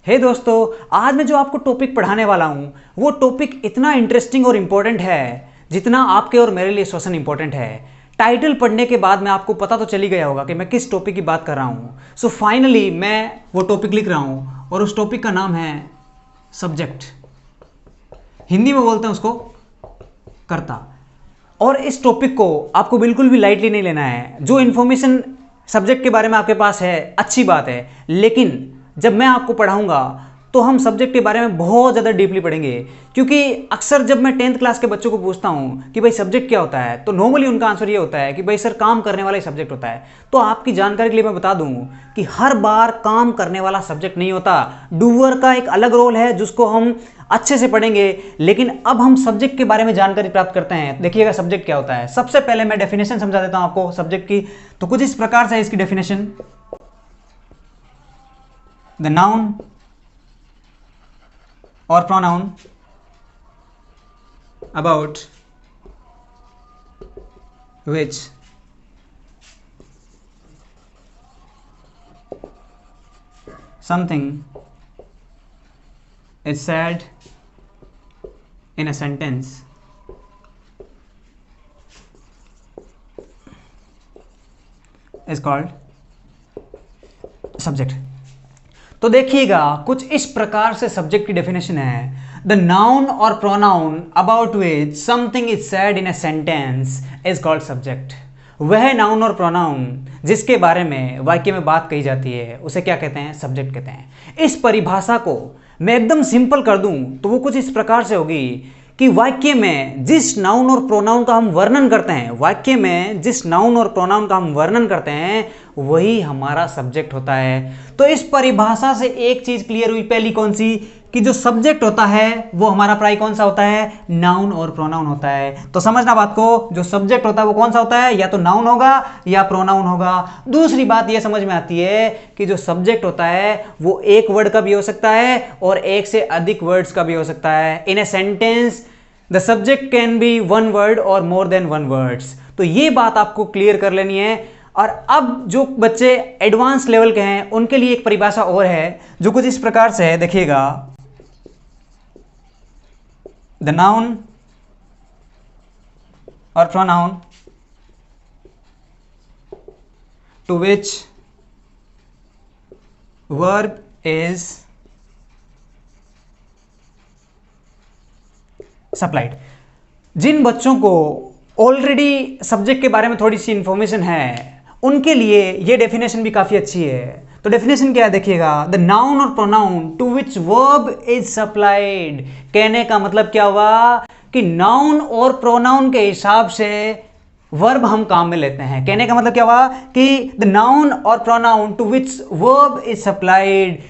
हे दोस्तों, आज मैं जो आपको टॉपिक पढ़ाने वाला हूँ वो टॉपिक इतना इंटरेस्टिंग और इम्पोर्टेंट है जितना आपके और मेरे लिए श्वसन इम्पोर्टेंट है। टाइटल पढ़ने के बाद में आपको पता तो चल ही गया होगा कि मैं किस टॉपिक की बात कर रहा हूँ। सो फाइनली मैं वो टॉपिक लिख रहा हूँ और उस टॉपिक का नाम है सब्जेक्ट। हिंदी में बोलते हैं उसको कर्ता। और इस टॉपिक को आपको बिल्कुल भी लाइटली नहीं लेना है। जो इन्फॉर्मेशन सब्जेक्ट के बारे में आपके पास है अच्छी बात है, लेकिन जब मैं आपको पढ़ाऊंगा तो हम सब्जेक्ट के बारे में बहुत ज़्यादा डीपली पढ़ेंगे। क्योंकि अक्सर जब मैं 10th क्लास के बच्चों को पूछता हूं कि भाई सब्जेक्ट क्या होता है, तो नॉर्मली उनका आंसर ये होता है कि भाई सर काम करने वाला ही सब्जेक्ट होता है। तो आपकी जानकारी के लिए मैं बता दूं कि हर बार काम करने वाला सब्जेक्ट नहीं होता। डूअर का एक अलग रोल है जिसको हम अच्छे से पढ़ेंगे, लेकिन अब हम सब्जेक्ट के बारे में जानकारी प्राप्त करते हैं। देखिएगा सब्जेक्ट क्या होता है। सबसे पहले मैं डेफिनेशन समझा देता हूं आपको सब्जेक्ट की। तो कुछ इस प्रकार से है इसकी definition. The noun or pronoun about which something is said in a sentence is called subject। तो देखिएगा कुछ इस प्रकार से सब्जेक्ट की डेफिनेशन है। The noun or pronoun about which something is said in a sentence is called subject. वह noun or pronoun जिसके बारे में वाक्य में बात कही जाती है उसे क्या कहते हैं? सब्जेक्ट कहते हैं। इस परिभाषा को मैं एकदम सिंपल कर दूं तो वो कुछ इस प्रकार से होगी कि वाक्य में जिस नाउन और प्रोनाउन का हम वर्णन करते हैं, वाक्य में जिस नाउन और प्रोनाउन का हम वर्णन करते हैं वही हमारा सब्जेक्ट होता है। तो इस परिभाषा से एक चीज क्लियर हुई, पहली कौन सी? कि जो सब्जेक्ट होता है वो हमारा प्राय कौन सा होता है? नाउन और प्रोनाउन होता है। तो समझना बात को, जो सब्जेक्ट होता है वो कौन सा होता है? या तो नाउन होगा या प्रोनाउन होगा। दूसरी बात ये समझ में आती है कि जो सब्जेक्ट होता है वो एक वर्ड का भी हो सकता है और एक से अधिक वर्ड्स का भी हो सकता है। In a sentence the subject can be one word or more then one words. तो ये बात आपको क्लियर कर लेनी है। और अब जो बच्चे एडवांस लेवल के हैं उनके लिए एक परिभाषा और है जो कुछ इस प्रकार से है। देखिएगा, the noun or pronoun to which verb is supplied. जिन बच्चों को ऑलरेडी सब्जेक्ट के बारे में थोड़ी सी इंफॉर्मेशन है उनके लिए ये डेफिनेशन भी काफी अच्छी है। तो डेफिनेशन क्या है? देखिएगा, the noun or pronoun to which verb is supplied. कहने का मतलब क्या हुआ कि नाउन और प्रोनाउन के हिसाब से वर्ब हम काम में लेते हैं। कहने का मतलब क्या हुआ कि the noun or pronoun to which verb is supplied,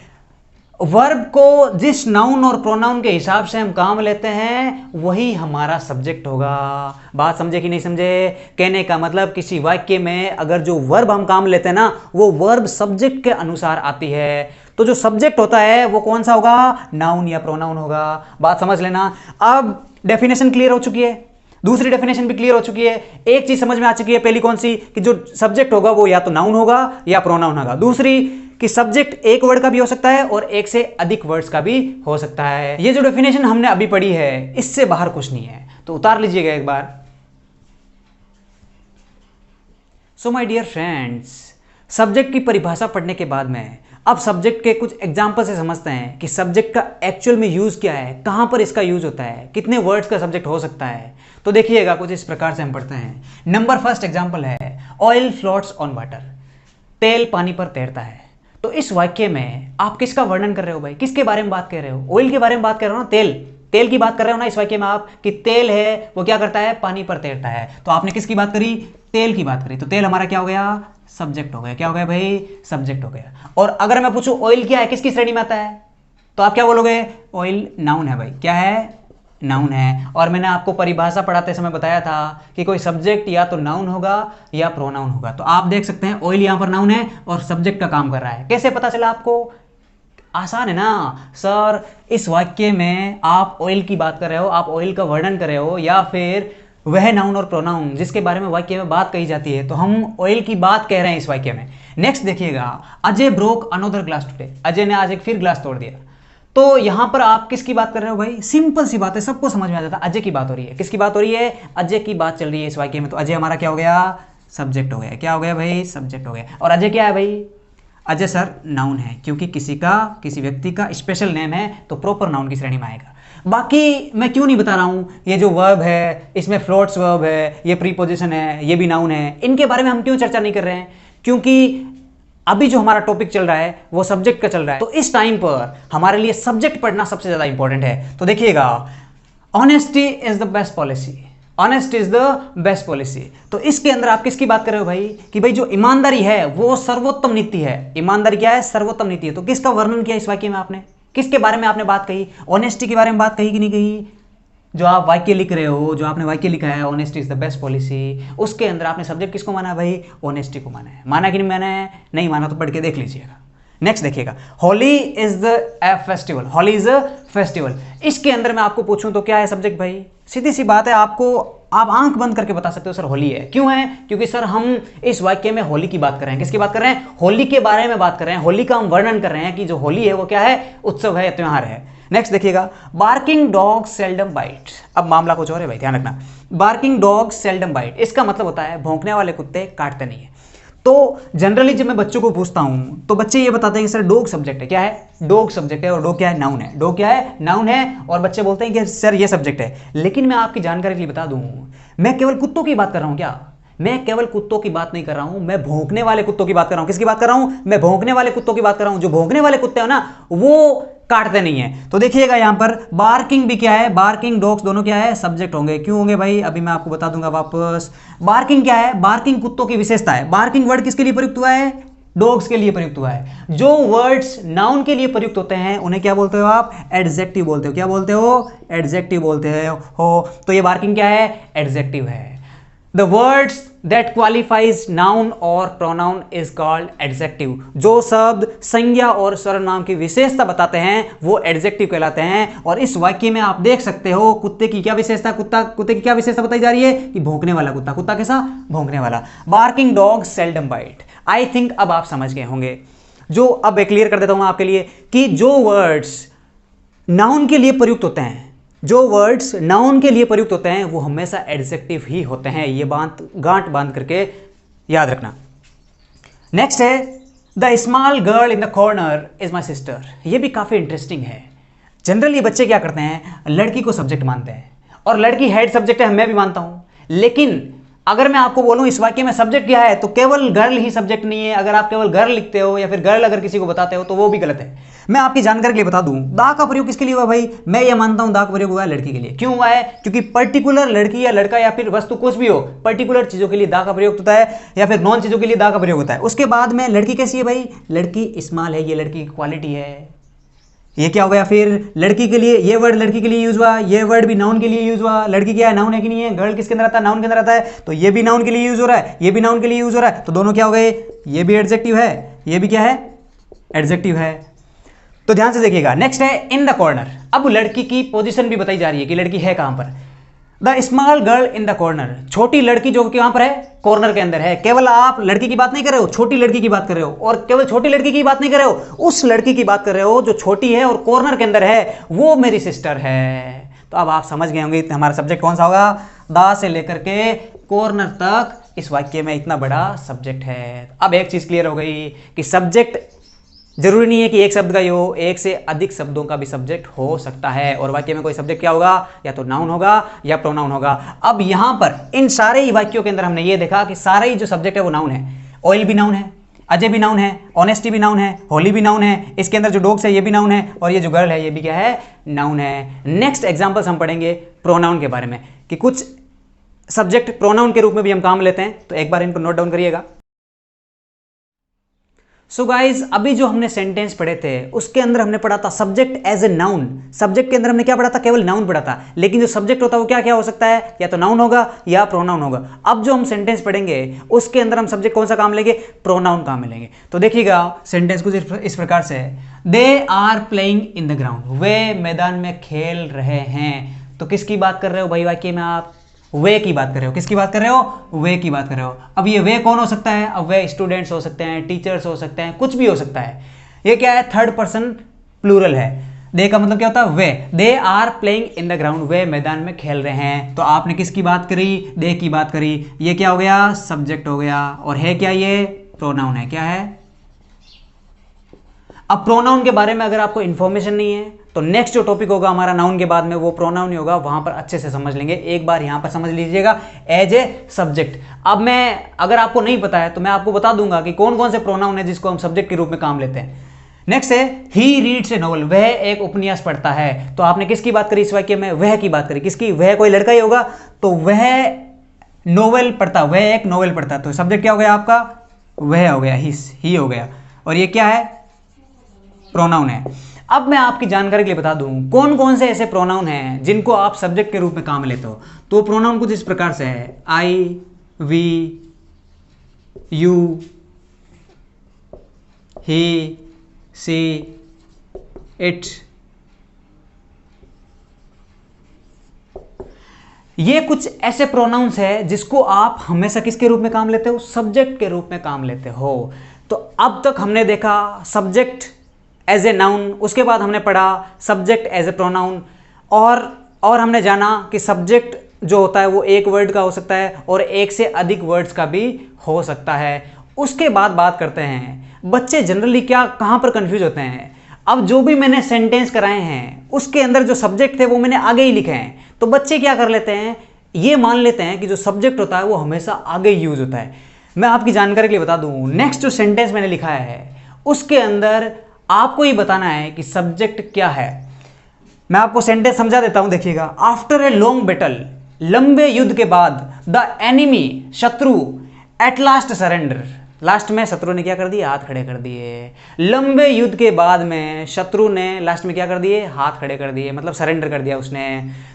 verb को जिस नाउन और प्रोनाउन के हिसाब से हम काम लेते हैं वही हमारा सब्जेक्ट होगा। बात समझे कि नहीं समझे? कहने का मतलब किसी वाक्य में अगर जो वर्ब हम काम लेते हैं ना वो वर्ब सब्जेक्ट के अनुसार आती है, तो जो सब्जेक्ट होता है वो कौन सा होगा? नाउन या प्रोनाउन होगा। बात समझ लेना। अब डेफिनेशन क्लियर हो चुकी है, दूसरी डेफिनेशन भी क्लियर हो चुकी है। एक चीज समझ में आ चुकी है, पहली कौन सी? कि जो सब्जेक्ट होगा वो या तो नाउन होगा या प्रोनाउन होगा। दूसरी कि सब्जेक्ट एक वर्ड का भी हो सकता है और एक से अधिक वर्ड्स का भी हो सकता है। ये जो डेफिनेशन हमने अभी पढ़ी है इससे बाहर कुछ नहीं है, तो उतार लीजिएगा एक बार। So my dear friends, subject की परिभाषा पढ़ने के बाद में अब सब्जेक्ट के कुछ एग्जाम्पल से समझते हैं कि सब्जेक्ट का एक्चुअल में यूज क्या है, कहां पर इसका यूज होता है, कितने वर्ड्स का सब्जेक्ट हो सकता है। तो देखिएगा कुछ इस प्रकार से हम पढ़ते हैं। नंबर फर्स्ट एग्जाम्पल है ऑयल फ्लोट्स ऑन वाटर। तेल पानी पर तैरता है। तो इस वाक्य में आप किसका वर्णन कर रहे हो भाई? किसके बारे में बात कर रहे हो? ऑयल के बारे में बात कर रहे हो ना, तेल की बात कर रहे हो ना इस वाक्य में आप, कि तेल है वो क्या करता है? पानी पर तैरता है। तो आपने किसकी बात करी? तेल की बात करी। तो तेल हमारा क्या हो गया? सब्जेक्ट हो गया। क्या हो गया भाई? सब्जेक्ट हो गया। और अगर मैं पूछूं ऑयल क्या है, किसकी श्रेणी में आता है, तो आप क्या बोलोगे? ऑयल नाउन है भाई। क्या है? नाउन है। और मैंने आपको परिभाषा पढ़ाते समय बताया था कि कोई सब्जेक्ट या तो नाउन होगा या प्रोनाउन होगा। तो आप देख सकते हैं ऑयल यहां पर नाउन है और सब्जेक्ट का काम कर रहा है। कैसे पता चला आपको? आसान है ना सर। इस वाक्य में आप ऑयल की बात कर रहे हो, आप ऑयल का वर्णन कर रहे हो, या फिर वह नाउन और प्रोनाउन जिसके बारे में वाक्य में बात कही जाती है, तो हम ऑयल की बात कह रहे हैं इस वाक्य में। नेक्स्ट देखिएगा, Ajay broke another glass today, Ajay ने आज एक फिर ग्लास तोड़ दिया। तो यहां पर आप किसकी बात कर रहे हो भाई? सिंपल सी बात है, सबको समझ में आ जाता है, अजय की बात हो रही है। किसकी बात हो रही है? अजय की बात चल रही है इस वाक्य में। तो अजय हमारा क्या हो गया? सब्जेक्ट हो गया। क्या हो गया भाई? सब्जेक्ट हो गया। और अजय क्या है भाई? अजय सर नाउन है, क्योंकि किसी व्यक्ति का स्पेशल नेम है तो प्रॉपर नाउन की श्रेणी में आएगा। बाकी मैं क्यों नहीं बता रहा हूं, ये जो वर्ब है इसमें फ्लोट्स वर्ब है, ये प्रीपोजिशन है, ये भी नाउन है, इनके बारे में हम क्यों चर्चा नहीं कर रहे हैं? क्योंकि अभी जो हमारा टॉपिक चल रहा है वो सब्जेक्ट का चल रहा है, तो इस टाइम पर हमारे लिए सब्जेक्ट पढ़ना सबसे ज्यादा इंपॉर्टेंट है। तो देखिएगा, honesty is the best policy, honest is the best policy. तो इसके अंदर आप किसकी बात कर रहे हो भाई? कि भाई जो ईमानदारी है वो सर्वोत्तम नीति है। ईमानदारी क्या है? सर्वोत्तम नीति है। तो किसका वर्णन किया इस वाक्य में आपने? किसके बारे में आपने बात कही? ऑनेस्टी के बारे में बात कही कि नहीं कही? जो आप वाक्य लिख रहे हो, जो आपने वाक्य लिखा है honesty is the best policy, उसके अंदर आपने सब्जेक्ट किसको माना है भाई? ऑनेस्टी को माना है। माना कि नहीं माना है? नहीं माना तो पढ़ के देख लीजिएगा। नेक्स्ट देखिएगा, Holi is the festival, Holi is a festival. इसके अंदर मैं आपको पूछूं तो क्या है सब्जेक्ट भाई? सीधी सी बात है, आप आंख बंद करके बता सकते हो सर होली है। क्यों है? क्योंकि सर हम इस वाक्य में होली की बात कर रहे हैं। किसकी बात कर रहे हैं? होली के बारे में बात कर रहे हैं। होली का हम वर्णन कर रहे हैं कि जो होली है वो क्या है? उत्सव है, त्योहार है। नेक्स्ट देखिएगा, बार्किंग डॉग सेल्डम बाइट। अब मामला कुछ और है भाई, ध्यान रखना। बार्किंग डॉग सेल्डम बाइट, इसका मतलब होता है भौंकने वाले कुत्ते काटते नहीं है। तो जनरली जब मैं बच्चों को पूछता हूं तो बच्चे ये बताते हैं कि सर डॉग सब्जेक्ट है। क्या है? डॉग सब्जेक्ट है। और डॉग क्या है? नाउन है। डॉग क्या है? नाउन है। और बच्चे बोलते हैं कि सर ये सब्जेक्ट है। लेकिन मैं आपकी जानकारी के लिए बता दूं, मैं केवल कुत्तों की बात कर रहा हूं। क्या मैं केवल कुत्तों की बात नहीं कर रहा हूं, मैं भौंकने वाले कुत्तों की बात कर रहा हूं। किसकी बात कर रहा हूं? मैं भौंकने वाले कुत्तों की बात कर रहा हूं। जो भौंकने वाले कुत्ते हैं ना, वो काटते नहीं है। तो देखिएगा यहां पर बार्किंग भी क्या है? बार्किंग डॉग्स दोनों क्या है? सब्जेक्ट होंगे। क्यों होंगे भाई? अभी मैं आपको बता दूंगा वापस। बार्किंग क्या है? बार्किंग कुत्तों की विशेषता है। बार्किंग वर्ड किसके लिए प्रयुक्त हुआ है? डॉग्स के लिए प्रयुक्त हुआ है। जो वर्ड्स नाउन के लिए प्रयुक्त होते हैं उन्हें क्या बोलते हो आप? एडजेक्टिव बोलते हो। क्या बोलते हो? एडजेक्टिव बोलते हो। तो ये बार्किंग क्या है? एडजेक्टिव है। The words that qualifies noun और pronoun is called adjective। जो शब्द संज्ञा और सर्वनाम की विशेषता बताते हैं वो adjective कहलाते हैं। और इस वाक्य में आप देख सकते हो कुत्ते की क्या विशेषता, कुत्ते की क्या विशेषता बताई जा रही है? कि भौंकने वाला कुत्ता। कुत्ता कैसा? भौंकने वाला। Barking dogs seldom bite। I think अब आप समझ गए होंगे। जो अब मैं क्लियर कर देता हूं आपके लिए कि जो वर्ड्स नाउन के लिए प्रयुक्त होते हैं, जो वर्ड्स नाउन के लिए प्रयुक्त होते हैं वो हमेशा एडजेक्टिव ही होते हैं। ये गांठ बांध करके याद रखना। नेक्स्ट है, the small girl in the corner is my sister. ये भी काफी इंटरेस्टिंग है। जनरली बच्चे क्या करते हैं? लड़की को सब्जेक्ट मानते हैं और लड़की हेड सब्जेक्ट है, मैं भी मानता हूं। लेकिन अगर मैं आपको बोलूं इस वाक्य में सब्जेक्ट क्या है, तो केवल गर्ल ही सब्जेक्ट नहीं है। अगर आप केवल गर्ल लिखते हो या फिर गर्ल अगर किसी को बताते हो तो वो भी गलत है। मैं आपकी जानकारी के लिए बता दूं, दा का प्रयोग किसके लिए हुआ भाई? मैं ये मानता हूं दा का प्रयोग हुआ है लड़की के लिए। क्यों हुआ है? क्योंकि पर्टिकुलर लड़की या लड़का या फिर वस्तु कुछ भी हो, पर्टिकुलर चीजों के लिए दा का प्रयोग होता है या फिर नॉन चीजों के लिए दा का प्रयोग होता है। उसके बाद में लड़की कैसी है भाई? लड़की स्मॉल है, ये लड़की की क्वालिटी है। ये क्या हो गया फिर? लड़की के लिए ये वर्ड लड़की के लिए यूज हुआ, ये वर्ड भी नाउन के लिए यूज हुआ। लड़की क्या है? नाउन है कि नहीं है? गर्ल किसके अंदर आता है? नाउन के अंदर आता है। तो ये भी नाउन के लिए यूज हो रहा है, ये भी नाउन के लिए यूज हो रहा है। तो दोनों क्या हो गए? ये भी एडजेक्टिव है, ये भी क्या है? एडजेक्टिव है। तो ध्यान से देखिएगा। नेक्स्ट है इन द कॉर्नर। अब लड़की की पोजीशन भी बताई जा रही है कि लड़की है कहां पर। The small girl in the corner, छोटी लड़की जो कि वहां पर है, कॉर्नर के अंदर है। केवल आप लड़की की बात नहीं कर रहे हो, छोटी लड़की की बात कर रहे हो। और केवल छोटी लड़की की बात नहीं कर रहे हो, उस लड़की की बात कर रहे हो जो छोटी है और कॉर्नर के अंदर है, वो मेरी सिस्टर है। तो अब आप समझ गए होंगे हमारा सब्जेक्ट कौन सा होगा? दा से लेकर के कॉर्नर तक इस वाक्य में इतना बड़ा सब्जेक्ट है। अब एक चीज क्लियर हो गई कि सब्जेक्ट जरूरी नहीं है कि एक शब्द का ही हो, एक से अधिक शब्दों का भी सब्जेक्ट हो सकता है। और वाक्य में कोई सब्जेक्ट क्या होगा? या तो नाउन होगा या प्रोनाउन होगा। अब यहां पर इन सारे ही वाक्यों के अंदर हमने ये देखा कि सारे ही जो सब्जेक्ट है वो नाउन है। ऑयल भी नाउन है, अजय भी नाउन है, ऑनेस्टी भी नाउन है, होली भी नाउन है, इसके अंदर जो डॉग्स है ये भी नाउन है, और ये जो गर्ल है ये भी क्या है? नाउन है। नेक्स्ट एग्जाम्पल्स हम पढ़ेंगे प्रोनाउन के बारे में कि कुछ सब्जेक्ट प्रोनाउन के रूप में भी हम काम लेते हैं। तो एक बार इनको नोट डाउन करिएगा। सो गाइज, अभी जो हमने सेंटेंस पढ़े थे उसके अंदर हमने पढ़ा था subject as a noun. Subject के अंदर हमने क्या पढ़ा था? केवल नाउन पढ़ा था। लेकिन जो सब्जेक्ट होता है वो क्या क्या हो सकता है? या तो नाउन होगा या प्रोनाउन होगा। अब जो हम सेंटेंस पढ़ेंगे उसके अंदर हम सब्जेक्ट कौन सा काम लेंगे? प्रोनाउन काम लेंगे। तो देखिएगा सेंटेंस कुछ इस प्रकार से है, they are playing in the ground. वे मैदान में खेल रहे हैं। तो किसकी बात कर रहे हो भाई वाक्य में आप? वे की बात कर रहे हो। किसकी बात कर रहे हो? वे की बात कर रहे हो। अब ये वे कौन हो सकता है? अब वे स्टूडेंट्स हो सकते हैं, टीचर्स हो सकते हैं, कुछ भी हो सकता है। ये क्या है? थर्ड पर्सन प्लूरल है। दे का मतलब क्या होता है? वे। They are playing in the ground, वे मैदान में खेल रहे हैं। तो आपने किसकी बात करी? दे की बात करी। ये क्या हो गया? सब्जेक्ट हो गया। और है क्या? ये प्रोनाउन है। क्या है? अब प्रोनाउन के बारे में अगर आपको इंफॉर्मेशन नहीं है तो नेक्स्ट जो टॉपिक होगा हमारा नाउन के बाद में, वो प्रोनाउन ही होगा, वहां पर अच्छे से समझ लेंगे। एक बार यहां पर समझ लीजिएगा एज ए सब्जेक्ट। अब मैं, अगर आपको नहीं पता है तो मैं आपको बता दूंगा कि कौन कौन से प्रोनाउन है जिसको हम सब्जेक्ट के रूप में काम लेते हैं। नेक्स्ट है ही रीड्स ए नॉवल, वह एक उपन्यास पढ़ता है। तो आपने किसकी बात करी इस वाक्य में? वह की बात करी। किसकी? वह कोई लड़का ही होगा, तो वह नोवेल पढ़ता, वह एक नोवेल पढ़ता। तो सब्जेक्ट क्या हो गया आपका? वह हो गया, ही हो गया। और ये क्या है? प्रोनाउन है। अब मैं आपकी जानकारी के लिए बता दूं कौन कौन से ऐसे प्रोनाउन हैं जिनको आप सब्जेक्ट के रूप में काम लेते हो। तो प्रोनाउन कुछ इस प्रकार से है: I, we, you, he, she, it. ये कुछ ऐसे प्रोनाउंस है जिसको आप हमेशा किसके रूप में काम लेते हो? सब्जेक्ट के रूप में काम लेते हो। तो अब तक हमने देखा सब्जेक्ट एज ए नाउन, उसके बाद हमने पढ़ा सब्जेक्ट एज ए प्रोनाउन, और हमने जाना कि सब्जेक्ट जो होता है वो एक वर्ड का हो सकता है और एक से अधिक वर्ड्स का भी हो सकता है। उसके बाद बात करते हैं बच्चे जनरली क्या, कहां पर कंफ्यूज होते हैं। अब जो भी मैंने सेंटेंस कराए हैं उसके अंदर जो सब्जेक्ट थे वो मैंने आगे ही लिखे हैं, तो बच्चे क्या कर लेते हैं, ये मान लेते हैं कि जो सब्जेक्ट होता है वो हमेशा आगे यूज होता है। मैं आपकी जानकारी के लिए बता दूं, नेक्स्ट जो सेंटेंस मैंने लिखा है उसके अंदर आपको ये बताना है कि सब्जेक्ट क्या है। मैं आपको सेंटेंस समझा देता हूं, देखिएगा। आफ्टर ए लॉन्ग बैटल, लंबे युद्ध के बाद, द एनिमी, शत्रु, एट लास्ट सरेंडर, लास्ट में शत्रु ने क्या कर दिए? हाथ खड़े कर दिए। लंबे युद्ध के बाद में शत्रु ने लास्ट में क्या कर दिए? हाथ खड़े कर दिए, मतलब सरेंडर कर दिया उसने।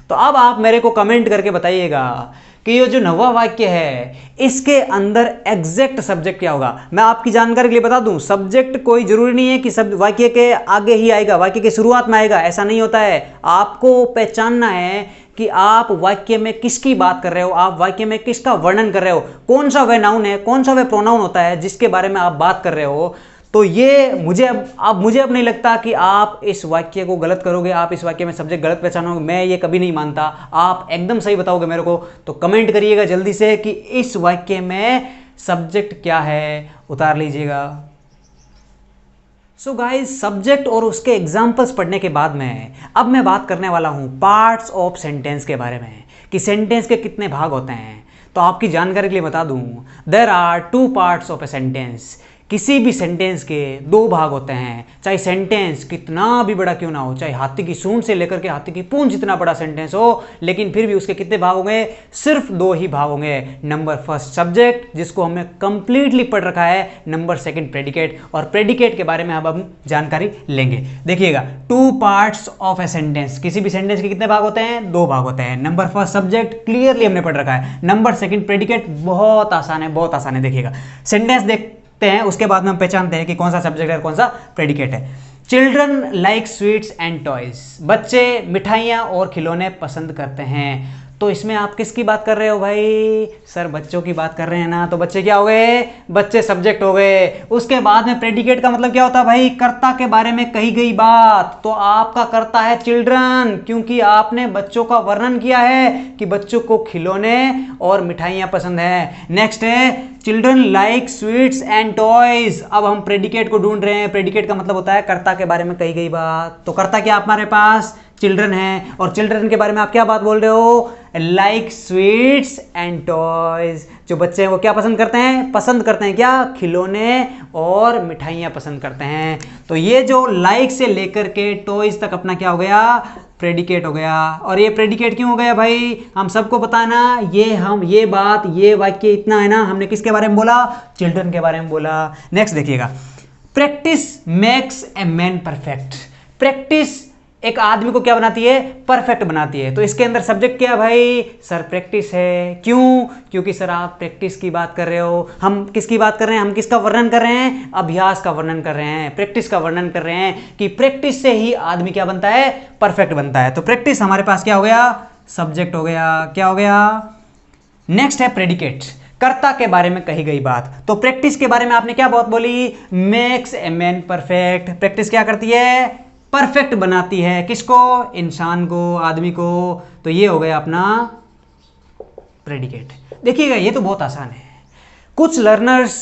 तो अब आप मेरे को कमेंट करके बताइएगा कि ये जो नवा वाक्य है इसके अंदर एग्जैक्ट सब्जेक्ट क्या होगा। मैं आपकी जानकारी के लिए बता दूं, सब्जेक्ट कोई जरूरी नहीं है कि सब वाक्य के आगे ही आएगा, वाक्य के शुरुआत में आएगा, ऐसा नहीं होता है। आपको पहचानना है कि आप वाक्य में किसकी बात कर रहे हो, आप वाक्य में किसका वर्णन कर रहे हो, कौन सा वह नाउन है, कौन सा वह प्रोनाउन होता है जिसके बारे में आप बात कर रहे हो। तो ये मुझे अब नहीं लगता कि आप इस वाक्य को गलत करोगे, आप इस वाक्य में सब्जेक्ट गलत पहचानोगे, मैं ये कभी नहीं मानता। आप एकदम सही बताओगे मेरे को। तो कमेंट करिएगा जल्दी से कि इस वाक्य में सब्जेक्ट क्या है, उतार लीजिएगा। सो गाइस, सब्जेक्ट और उसके एग्जाम्पल्स पढ़ने के बाद में अब मैं बात करने वाला हूं पार्ट्स ऑफ सेंटेंस के बारे में, कि सेंटेंस के कितने भाग होते हैं। तो आपकी जानकारी के लिए बता दूं, there are 2 parts of a sentence. किसी भी सेंटेंस के 2 भाग होते हैं, चाहे सेंटेंस कितना भी बड़ा क्यों ना हो, चाहे हाथी की सूंड से लेकर के हाथी की पूंछ जितना बड़ा सेंटेंस हो, लेकिन फिर भी उसके कितने भाग होंगे? सिर्फ 2 ही भाग होंगे। नंबर फर्स्ट सब्जेक्ट, जिसको हमने कंप्लीटली पढ़ रखा है, नंबर सेकंड प्रेडिकेट। और प्रेडिकेट के बारे में अब हम जानकारी लेंगे। देखिएगा, 2 पार्ट्स ऑफ ए सेंटेंस, किसी भी सेंटेंस के कितने भाग होते हैं? 2 भाग होते हैं। नंबर फर्स्ट सब्जेक्ट क्लियरली हमने पढ़ रखा है, नंबर सेकंड प्रेडिकेट बहुत आसान है, बहुत आसान है। देखिएगा, सेंटेंस देखते हैं, उसके बाद में हम पहचानते हैं कि कौन सा सब्जेक्ट है, कौन सा प्रेडिकेट है। Children like sweets and toys, बच्चे मिठाइयाँ और खिलौने पसंद करते हैं। तो इसमें आप किसकी बात कर रहे हो भाई? सर बच्चों की बात कर रहे हैं ना, तो बच्चे क्या हो गए? बच्चे सब्जेक्ट हो गए। उसके बाद में प्रेडिकेट का मतलब क्या होता है भाई? कर्ता के बारे में कही गई बात। तो आपका कर्ता है चिल्ड्रन, क्योंकि आपने बच्चों का वर्णन किया है कि बच्चों को खिलौने और मिठाइयाँ पसंद है। नेक्स्ट है children like sweets and toys. अब हम प्रेडिकेट को ढूंढ रहे हैं। प्रेडिकेट का मतलब होता है कर्ता के बारे में कही गई बात। तो कर्ता क्या हमारे पास? चिल्ड्रन है। और चिल्ड्रन के बारे में आप क्या बात बोल रहे हो? Like sweets and toys. जो बच्चे हैं वो क्या पसंद करते हैं? पसंद करते हैं क्या? खिलौने और मिठाइयाँ पसंद करते हैं। तो ये जो लाइक से लेकर के टॉयज तक अपना क्या हो गया? प्रेडिकेट हो गया। और ये प्रेडिकेट क्यों हो गया भाई? हम सबको पता है ना, ये बात, ये वाक्य इतना है ना, हमने किसके बारे में बोला? चिल्ड्रन के बारे में बोला। नेक्स्ट देखिएगा, practice makes a man perfect. Practice एक आदमी को क्या बनाती है? परफेक्ट बनाती है। तो इसके अंदर सब्जेक्ट क्या है भाई? सर प्रैक्टिस है। क्यों? क्योंकि सर आप प्रैक्टिस की बात कर रहे हो। हम किसकी बात कर रहे हैं? हम किसका वर्णन कर रहे हैं? अभ्यास का वर्णन कर रहे हैं, प्रैक्टिस का वर्णन कर रहे हैं कि प्रैक्टिस से ही आदमी क्या बनता है? परफेक्ट बनता है। तो प्रैक्टिस हमारे पास क्या हो गया? सब्जेक्ट हो गया। क्या हो गया? नेक्स्ट है प्रेडिकेट, कर्ता के बारे में कही गई बात। तो प्रैक्टिस के बारे में आपने क्या बात बोली, makes a man perfect. Practice क्या करती है, परफेक्ट बनाती है, किसको, इंसान को, आदमी को। तो ये हो गया अपना प्रेडिकेट। देखिएगा ये तो बहुत आसान है। कुछ लर्नर्स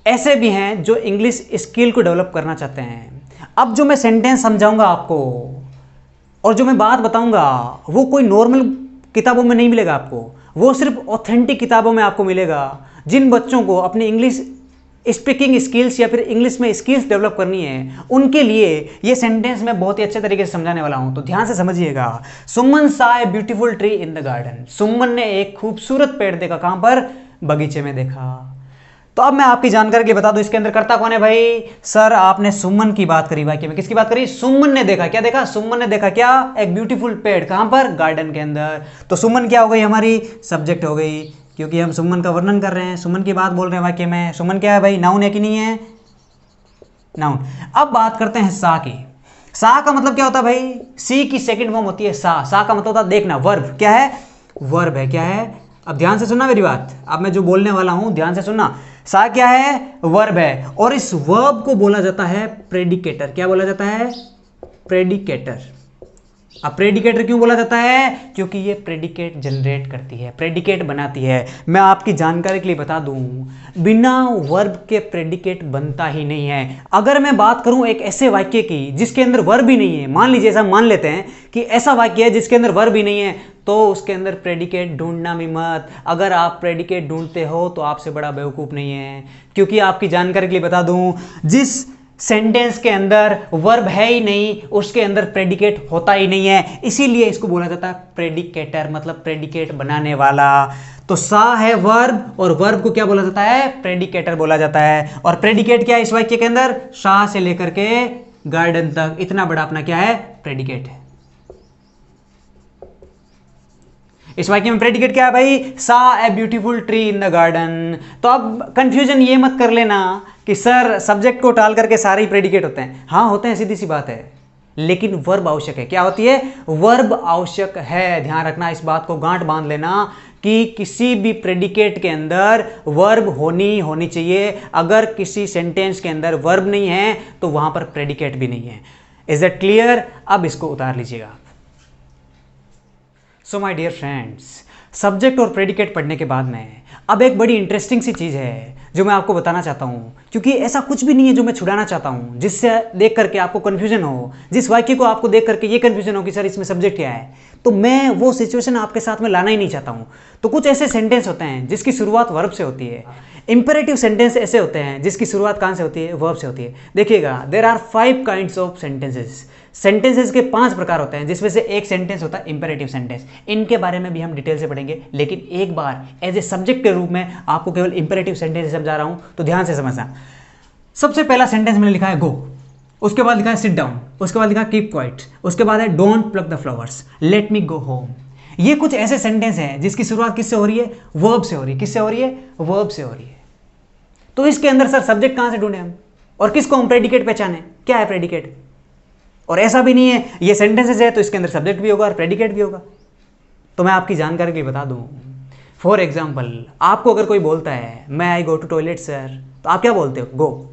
ऐसे भी हैं जो इंग्लिश स्किल को डेवलप करना चाहते हैं। अब जो मैं सेंटेंस समझाऊंगा आपको और जो मैं बात बताऊंगा वो कोई नॉर्मल किताबों में नहीं मिलेगा आपको, वो सिर्फ ऑथेंटिक किताबों में आपको मिलेगा। जिन बच्चों को अपनी इंग्लिश स्पीकिंग स्किल्स या फिर इंग्लिश में स्किल्स डेवलप करनी है, उनके लिए ये सेंटेंस मैं बहुत ही अच्छे तरीके से समझाने वाला हूं। तो ध्यान से समझिएगा। Suman saw a beautiful tree in the garden. Suman ने एक खूबसूरत पेड़ देखा, कहां पर, बगीचे में देखा। तो अब मैं आपकी जानकारी के लिए बता दूं, इसके अंदर कर्ता कौन है भाई, सर आपने सुमन की बात करी वाक्य में। किसकी बात करी, सुमन ने देखा, क्या देखा, सुमन ने देखा क्या, एक ब्यूटीफुल पेड़, कहां पर, गार्डन के अंदर। तो सुमन क्या हो गई, हमारी सब्जेक्ट हो गई, क्योंकि हम सुमन का वर्णन कर रहे हैं, सुमन की बात बोल रहे हैं वाक्य में। सुमन क्या है भाई, नाउन है कि नहीं है, नाउन। अब बात करते हैं सा की। सा का मतलब क्या होता है भाई, सी की सेकंड फॉर्म होती है सा। सा का मतलब होता है देखना, वर्ब। क्या है, वर्ब है। क्या है, अब ध्यान से सुनना मेरी बात, अब मैं जो बोलने वाला हूं ध्यान से सुनना। सा क्या है, वर्ब है, और इस वर्ब को बोला जाता है प्रेडिकेटर। क्या बोला जाता है, प्रेडिकेटर। अब प्रेडिकेटर क्यों बोला जाता है, क्योंकि ये प्रेडिकेट जनरेट करती है, प्रेडिकेट बनाती है। मैं आपकी जानकारी के लिए बता दूं, बिना वर्ब के प्रेडिकेट बनता ही नहीं है। अगर मैं बात करूं एक ऐसे वाक्य की जिसके अंदर वर्ब ही नहीं है, मान लीजिए ऐसा मान लेते हैं कि ऐसा वाक्य है जिसके अंदर वर्ब ही नहीं है, तो उसके अंदर प्रेडिकेट ढूंढना भी मत। अगर आप प्रेडिकेट ढूंढते हो तो आपसे बड़ा बेवकूफ नहीं है, क्योंकि आपकी जानकारी के लिए बता दूं, जिस सेंटेंस के अंदर वर्ब है ही नहीं उसके अंदर प्रेडिकेट होता ही नहीं है, इसीलिए इसको बोला जाता है प्रेडिकेटर, मतलब प्रेडिकेट बनाने वाला। तो सा है वर्ब, और वर्ब को क्या बोला जाता है, प्रेडिकेटर बोला जाता है। और प्रेडिकेट क्या है इस वाक्य के अंदर, सा से लेकर के गार्डन तक, इतना बड़ा अपना क्या है, प्रेडिकेट है। इस वाक्य में प्रेडिकेट क्या है भाई, सा a beautiful tree in the garden. तो अब कंफ्यूजन ये मत कर लेना कि सर सब्जेक्ट को टाल करके सारे ही प्रेडिकेट होते हैं। हाँ होते हैं, सीधी सी बात है, लेकिन वर्ब आवश्यक है। क्या होती है, वर्ब आवश्यक है। ध्यान रखना, इस बात को गांठ बांध लेना कि किसी भी प्रेडिकेट के अंदर वर्ब होनी चाहिए। अगर किसी सेंटेंस के अंदर वर्ब नहीं है तो वहां पर प्रेडिकेट भी नहीं है। इज इट क्लियर, अब इसको उतार लीजिएगा। So my dear friends, subject और प्रेडिकेट पढ़ने के बाद में अब एक बड़ी इंटरेस्टिंग सी चीज़ है जो मैं आपको बताना चाहता हूँ, क्योंकि ऐसा कुछ भी नहीं है जो मैं छुड़ाना चाहता हूँ जिससे देख करके आपको कन्फ्यूजन हो, जिस वाक्य को आपको देख करके ये कन्फ्यूजन हो कि सर इसमें सब्जेक्ट क्या है, तो मैं वो सिचुएशन आपके साथ में लाना ही नहीं चाहता हूँ। तो कुछ ऐसे सेंटेंस होते हैं जिसकी शुरुआत वर्ब से होती है। इंपेरेटिव सेंटेंस ऐसे होते हैं जिसकी शुरुआत कहाँ से होती है, वर्ब से होती है। देखिएगा, there are 5 kinds of sentences. Sentences के 5 प्रकार होते हैं, जिसमें से एक सेंटेंस होता है इंपेरेटिव सेंटेंस। इनके बारे में भी हम डिटेल से पढ़ेंगे, लेकिन एक बार एज ए सब्जेक्ट के रूप में आपको केवल इंपेरेटिव सेंटेंस समझा रहा हूं, तो ध्यान से समझना। सबसे पहला सेंटेंस मैंने लिखा है गो, उसके बाद लिखा है सिट डाउन, उसके बाद लिखा है कीप क्वाइट, उसके बाद है don't plug the flowers, let me go home. ये कुछ ऐसे सेंटेंस हैं जिसकी शुरुआत किससे हो रही है, वर्ब से हो रही है। किससे हो रही है, वर्ब से हो रही है। तो इसके अंदर सर सब्जेक्ट कहां से ढूंढे हम, और किसको हम प्रेडिकेट पहचाने, क्या है प्रेडिकेट। और ऐसा भी नहीं है ये सेंटेंसेस है तो इसके अंदर सब्जेक्ट भी होगा और प्रेडिकेट भी होगा। तो मैं आपकी जानकारी के लिए बता दूं, फॉर एग्जाम्पल आपको अगर कोई बोलता है मैं आई गो टू टॉयलेट सर, तो आप क्या बोलते हो, गो।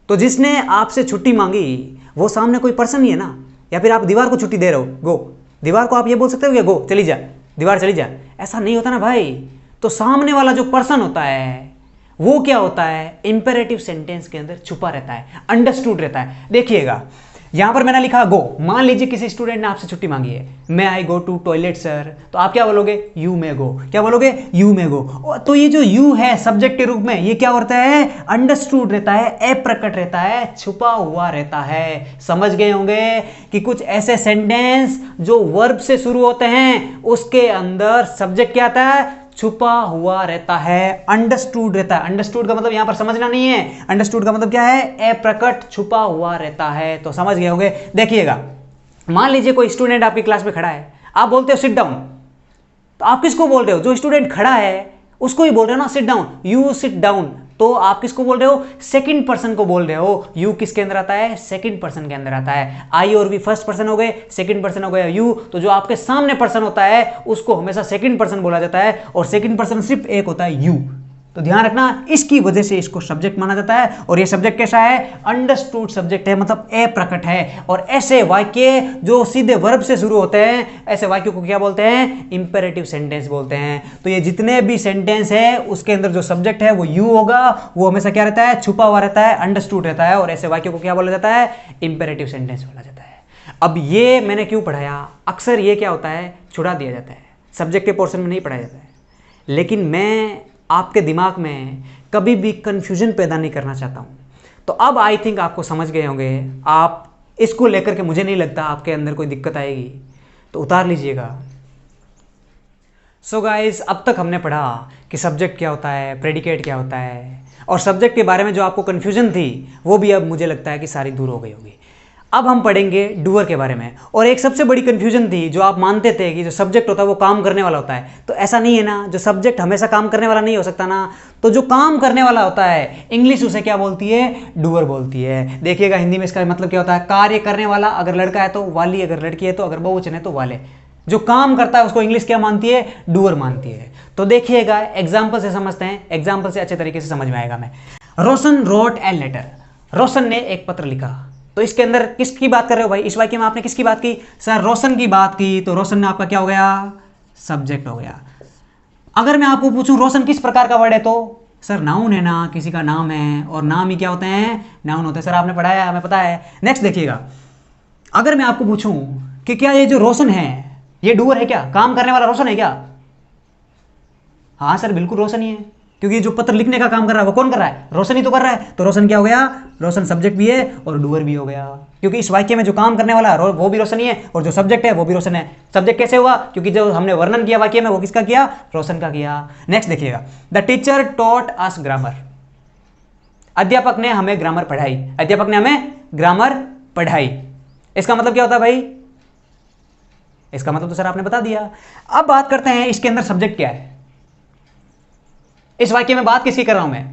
तो जिसने आपसे छुट्टी मांगी वो सामने कोई पर्सन ही है ना, या फिर आप दीवार को छुट्टी दे रहे हो, गो। दीवार को आप ये बोल सकते हो कि गो, चली जा, दीवार चली जा, ऐसा नहीं होता ना भाई। तो सामने वाला जो पर्सन होता है वो क्या होता है, इंपेरेटिव सेंटेंस के अंदर छुपा रहता है, अंडरस्टूड रहता है। देखिएगा यहां पर मैंने लिखा गो, मान लीजिए किसी स्टूडेंट ने आपसे छुट्टी मांगी है, मैं आई गो टू टॉयलेट सर, तो आप क्या बोलोगे, यू मे गो। क्या बोलोगे, यू मे गो। तो ये जो यू है सब्जेक्ट के रूप में, ये क्या होता है, अंडरस्टूड रहता है, अप्रकट रहता है, छुपा हुआ रहता है। समझ गए होंगे कि कुछ ऐसे सेंटेंस जो वर्ब से शुरू होते हैं उसके अंदर सब्जेक्ट क्या आता है, छुपा हुआ रहता है, अंडरस्टूड रहता है। अंडरस्टूड का मतलब यहां पर समझना नहीं है, अंडरस्टूड का मतलब क्या है, अप्रकट, छुपा हुआ रहता है। तो समझ गए होंगे। देखिएगा, मान लीजिए कोई स्टूडेंट आपकी क्लास में खड़ा है, आप बोलते हो सिट डाउन, तो आप किसको बोल रहे हो, जो स्टूडेंट खड़ा है उसको ही बोल रहे हो ना, sit down, you sit down. तो आप किसको बोल रहे हो? सेकंड पर्सन को बोल रहे हो। यू किसके अंदर आता है? सेकंड पर्सन के अंदर आता है। आई और वी फर्स्ट पर्सन हो गए, सेकंड पर्सन हो गया यू। तो जो आपके सामने पर्सन होता है उसको हमेशा सेकंड पर्सन बोला जाता है, और सेकंड पर्सन सिर्फ एक होता है, यू। तो ध्यान रखना, इसकी वजह से इसको सब्जेक्ट माना जाता है। और ये सब्जेक्ट कैसा है? अंडरस्टूड सब्जेक्ट है, मतलब अप्रकट है। और ऐसे वाक्य जो सीधे वर्ब से शुरू होते हैं, ऐसे वाक्यों को क्या बोलते हैं? इंपेरेटिव सेंटेंस बोलते हैं। तो ये जितने भी सेंटेंस है उसके अंदर जो सब्जेक्ट है वो यू होगा, वो हमेशा क्या रहता है? छुपा हुआ रहता है, अंडरस्टूड रहता है। और ऐसे वाक्यों को क्या बोला जाता है? इंपेरेटिव सेंटेंस बोला जाता है। अब ये मैंने क्यों पढ़ाया? अक्सर ये क्या होता है? छुड़ा दिया जाता है, सब्जेक्ट के पोर्शन में नहीं पढ़ाया जाता है। लेकिन मैं आपके दिमाग में कभी भी कंफ्यूजन पैदा नहीं करना चाहता हूं। तो अब आई थिंक आपको समझ गए होंगे। आप इसको लेकर के, मुझे नहीं लगता आपके अंदर कोई दिक्कत आएगी, तो उतार लीजिएगा। सो गाइस, अब तक हमने पढ़ा कि सब्जेक्ट क्या होता है, प्रेडिकेट क्या होता है, और सब्जेक्ट के बारे में जो आपको कंफ्यूजन थी वो भी अब मुझे लगता है कि सारी दूर हो गई होगी। अब हम पढ़ेंगे डूअर के बारे में। और एक सबसे बड़ी कंफ्यूजन थी, जो आप मानते थे कि जो सब्जेक्ट होता है वो काम करने वाला होता है, तो ऐसा नहीं है ना। जो सब्जेक्ट हमेशा काम करने वाला नहीं हो सकता ना। तो जो काम करने वाला होता है, इंग्लिश उसे क्या बोलती है? डूअर बोलती है। देखिएगा हिंदी में इसका मतलब क्या होता है? कार्य करने वाला। अगर लड़का है तो वाली, अगर लड़की है तो, अगर बहुवचन है तो वाले। जो काम करता है उसको इंग्लिश क्या मानती है? डूअर मानती है। तो देखिएगा एग्जाम्पल से समझते हैं, एग्जाम्पल से अच्छे तरीके से समझ में आएगा। मैं रोशन रोट ए लेटर, रोशन ने एक पत्र लिखा। तो इसके अंदर किसकी बात कर रहे हो भाई? इस वाक्य में आपने किसकी बात की? सर रोशन की बात की। तो रोशन ने आपका क्या हो गया? सब्जेक्ट हो गया। अगर मैं आपको पूछूं रोशन किस प्रकार का वर्ड है, तो सर नाउन है ना, किसी का नाम है, और नाम ही क्या होते हैं? नाउन होते हैं। सर आपने पढ़ाया, हमें पता है। नेक्स्ट देखिएगा, अगर मैं आपको पूछूं कि क्या ये जो रोशन है ये डूअर है क्या? काम करने वाला रोशन है क्या? हाँ सर बिल्कुल रोशन ही है, क्योंकि जो पत्र लिखने का काम कर रहा है वो कौन कर रहा है? रोशन ही तो कर रहा है। तो रोशन क्या हो गया? रोशन सब्जेक्ट भी है और डूअर भी हो गया, क्योंकि इस वाक्य में जो काम करने वाला है वो भी रोशन ही है, और जो सब्जेक्ट है वो भी रोशन है। सब्जेक्ट कैसे हुआ? क्योंकि जो हमने वर्णन किया वाक्य में वो किसका किया? रोशन का किया। नेक्स्ट देखिएगा, the teacher taught us grammar, अध्यापक ने हमें ग्रामर पढ़ाई। अध्यापक ने हमें ग्रामर पढ़ाई, इसका मतलब क्या होता है भाई? इसका मतलब तो सर आपने बता दिया। अब बात करते हैं इसके अंदर सब्जेक्ट क्या है। इस वाक्य में बात किसकी कर रहा हूं मैं?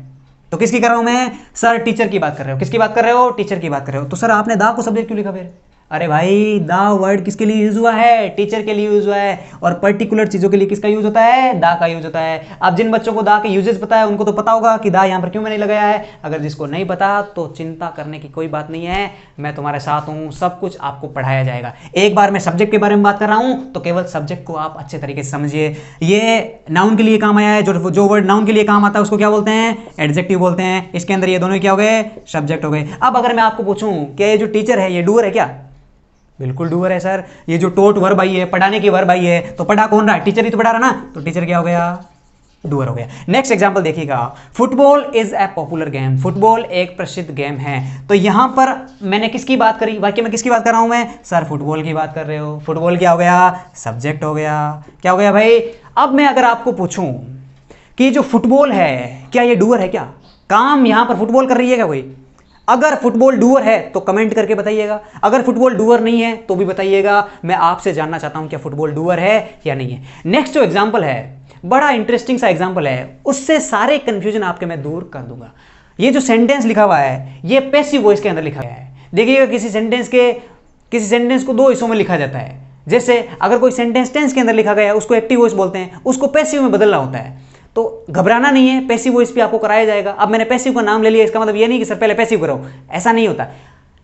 तो किसकी कर रहा हूं मैं? सर टीचर की बात कर रहे हो। किसकी बात कर रहे हो? टीचर की बात कर रहे हो। तो सर आपने दा को सब्जेक्ट क्यों लिखा फिर? अरे भाई दा वर्ड किसके लिए यूज हुआ है? टीचर के लिए यूज हुआ है। और पर्टिकुलर चीजों के लिए किसका यूज होता है? दा का यूज होता है। अब जिन बच्चों को दा के यूजेस पता है उनको तो पता होगा कि दा यहां पर क्यों मैंने लगाया है। अगर जिसको नहीं पता तो चिंता करने की कोई बात नहीं है, मैं तुम्हारे साथ हूं, सब कुछ आपको पढ़ाया जाएगा। एक बार मैं सब्जेक्ट के बारे में बात कर रहा हूं तो केवल सब्जेक्ट को आप अच्छे तरीके से समझिए। ये नाउन के लिए काम आया है, जो वर्ड नाउन के लिए काम आता है उसको क्या बोलते हैं? एडजेक्टिव बोलते हैं। इसके अंदर ये दोनों क्या हो गए? सब्जेक्ट हो गए। अब अगर मैं आपको पूछूं कि ये जो टीचर है ये डूअर है क्या? बिल्कुल डूअर है सर। ये जो टोट वर्ब आई है, पढ़ाने की वर्ब आई है, तो पढ़ा कौन रहा है? टीचर ही तो पढ़ा रहा ना, तो टीचर क्या हो गया? डूअर हो गया। नेक्स्ट एग्जांपल देखिएगा, football is a popular game, football एक प्रसिद्ध गेम है। तो यहां पर मैंने किसकी बात करी? वाक्य में किसकी बात कर रहा हूं मैं? सर फुटबॉल की बात कर रहे हो। फुटबॉल क्या हो गया? सब्जेक्ट हो गया। क्या हो गया भाई? अब मैं अगर आपको पूछूं कि जो फुटबॉल है क्या ये डूअर है क्या? काम यहां पर फुटबॉल कर रही है क्या कोई? अगर फुटबॉल डूअर है तो कमेंट करके बताइएगा, अगर फुटबॉल डूअर नहीं है तो भी बताइएगा। मैं आपसे जानना चाहता हूं क्या फुटबॉल डूअर है या नहीं है। नेक्स्ट जो एग्जांपल है बड़ा इंटरेस्टिंग सा एग्जांपल है, उससे सारे कंफ्यूजन आपके मैं दूर कर दूंगा। ये जो सेंटेंस लिखा हुआ है ये पैसिव वॉइस के अंदर लिखा गया है। देखिएगा किसी सेंटेंस को दो हिस्सों में लिखा जाता है। जैसे अगर कोई सेंटेंस टेंस के अंदर लिखा गया है उसको एक्टिव वॉइस बोलते हैं, उसको पैसिव में बदलना होता है। तो घबराना नहीं है, पैसिव वॉइस भी आपको कराया जाएगा। अब मैंने पैसिव का नाम ले लिया, इसका मतलब ये नहीं कि सर पहले पैसिव करो, ऐसा नहीं होता।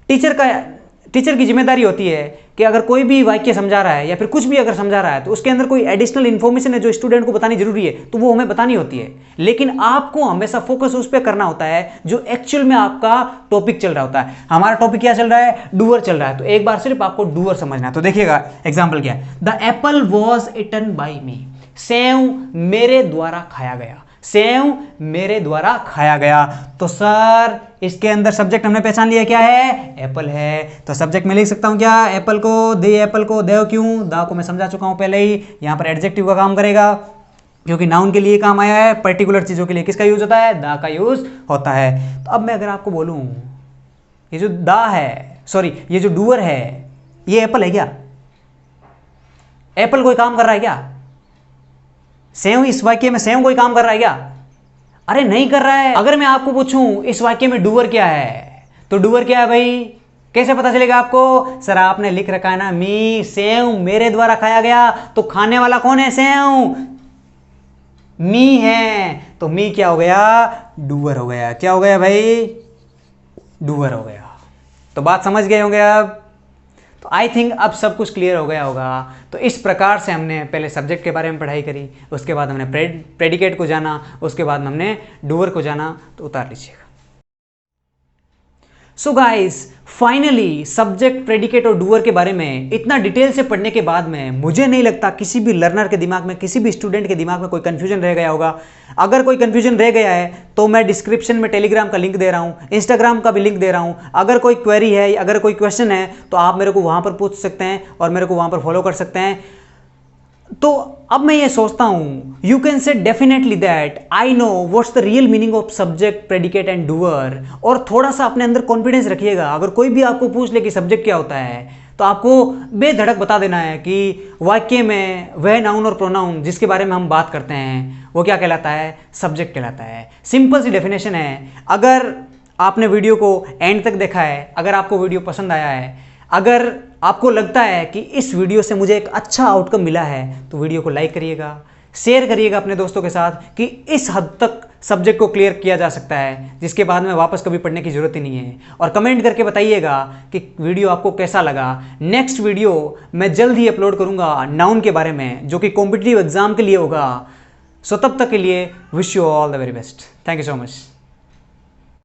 टीचर की जिम्मेदारी होती है कि अगर कोई भी वाक्य समझा रहा है या फिर कुछ भी अगर समझा रहा है तो उसके अंदर कोई एडिशनल इन्फॉर्मेशन है जो स्टूडेंट को बतानी जरूरी है, तो वो हमें बतानी होती है। लेकिन आपको हमेशा फोकस उस पर करना होता है जो एक्चुअल में आपका टॉपिक चल रहा होता है। हमारा टॉपिक क्या चल रहा है? डूअर चल रहा है। तो एक बार सिर्फ आपको डूअर समझना है। तो देखिएगा एग्जाम्पल क्या है, the Apple was eaten by me, save मेरे द्वारा खाया गया, सेव मेरे द्वारा खाया गया। तो सर इसके अंदर सब्जेक्ट हमने पहचान लिया क्या है? एप्पल है। तो सब्जेक्ट में लिख सकता हूं क्या? एप्पल को, दे एप्पल को, देव क्यों? दा को मैं समझा चुका हूं पहले ही। यहां पर एडजेक्टिव का काम करेगा क्योंकि नाउन के लिए काम आया है, पर्टिकुलर चीजों के लिए किसका यूज होता है? दा का यूज होता है। तो अब मैं अगर आपको बोलूं ये जो दा है, सॉरी ये जो डूअर है ये एप्पल है क्या? एप्पल कोई काम कर रहा है क्या? सेव, इस वाक्य में सेव कोई काम कर रहा है क्या? अरे नहीं कर रहा है। अगर मैं आपको पूछूं इस वाक्य में डूअर क्या है, तो डूअर क्या है भाई, कैसे पता चलेगा आपको? सर आपने लिख रखा है ना मी, सेव मेरे द्वारा खाया गया, तो खाने वाला कौन है? सेव, मी है, तो मी क्या हो गया? डूअर हो गया। क्या हो गया भाई? डूअर हो गया। तो बात समझ गए होंगे अब। तो आई थिंक अब सब कुछ क्लियर हो गया होगा। तो इस प्रकार से हमने पहले सब्जेक्ट के बारे में पढ़ाई करी, उसके बाद हमने प्रेडिकेट को जाना, उसके बाद हमने डूअर को जाना। तो उतार लीजिएगा। So guys, finally subject, predicate और डूअर के बारे में इतना डिटेल से पढ़ने के बाद में मुझे नहीं लगता किसी भी लर्नर के दिमाग में, किसी भी स्टूडेंट के दिमाग में कोई कंफ्यूजन रह गया होगा। अगर कोई कंफ्यूजन रह गया है तो मैं डिस्क्रिप्शन में टेलीग्राम का लिंक दे रहा हूँ, इंस्टाग्राम का भी लिंक दे रहा हूँ। अगर कोई क्वेरी है, अगर कोई क्वेश्चन है तो आप मेरे को वहाँ पर पूछ सकते हैं और मेरे को वहाँ पर फॉलो कर सकते हैं। तो अब मैं ये सोचता हूं, you can say definitely that I know what's the real meaning of subject, predicate and doer. और थोड़ा सा अपने अंदर कॉन्फिडेंस रखिएगा। अगर कोई भी आपको पूछ ले कि सब्जेक्ट क्या होता है, तो आपको बेधड़क बता देना है कि वाक्य में वह नाउन और प्रोनाउन जिसके बारे में हम बात करते हैं वो क्या कहलाता है? सब्जेक्ट कहलाता है। सिंपल सी डेफिनेशन है। अगर आपने वीडियो को एंड तक देखा है, अगर आपको वीडियो पसंद आया है, अगर आपको लगता है कि इस वीडियो से मुझे एक अच्छा आउटकम मिला है, तो वीडियो को लाइक करिएगा, शेयर करिएगा अपने दोस्तों के साथ कि इस हद तक सब्जेक्ट को क्लियर किया जा सकता है, जिसके बाद में वापस कभी पढ़ने की जरूरत ही नहीं है। और कमेंट करके बताइएगा कि वीडियो आपको कैसा लगा। नेक्स्ट वीडियो मैं जल्द ही अपलोड करूंगा नाउन के बारे में, जो कि कॉम्पिटिटिव एग्जाम के लिए होगा। सो तब तक के लिए wish you all the very best. Thank you so much.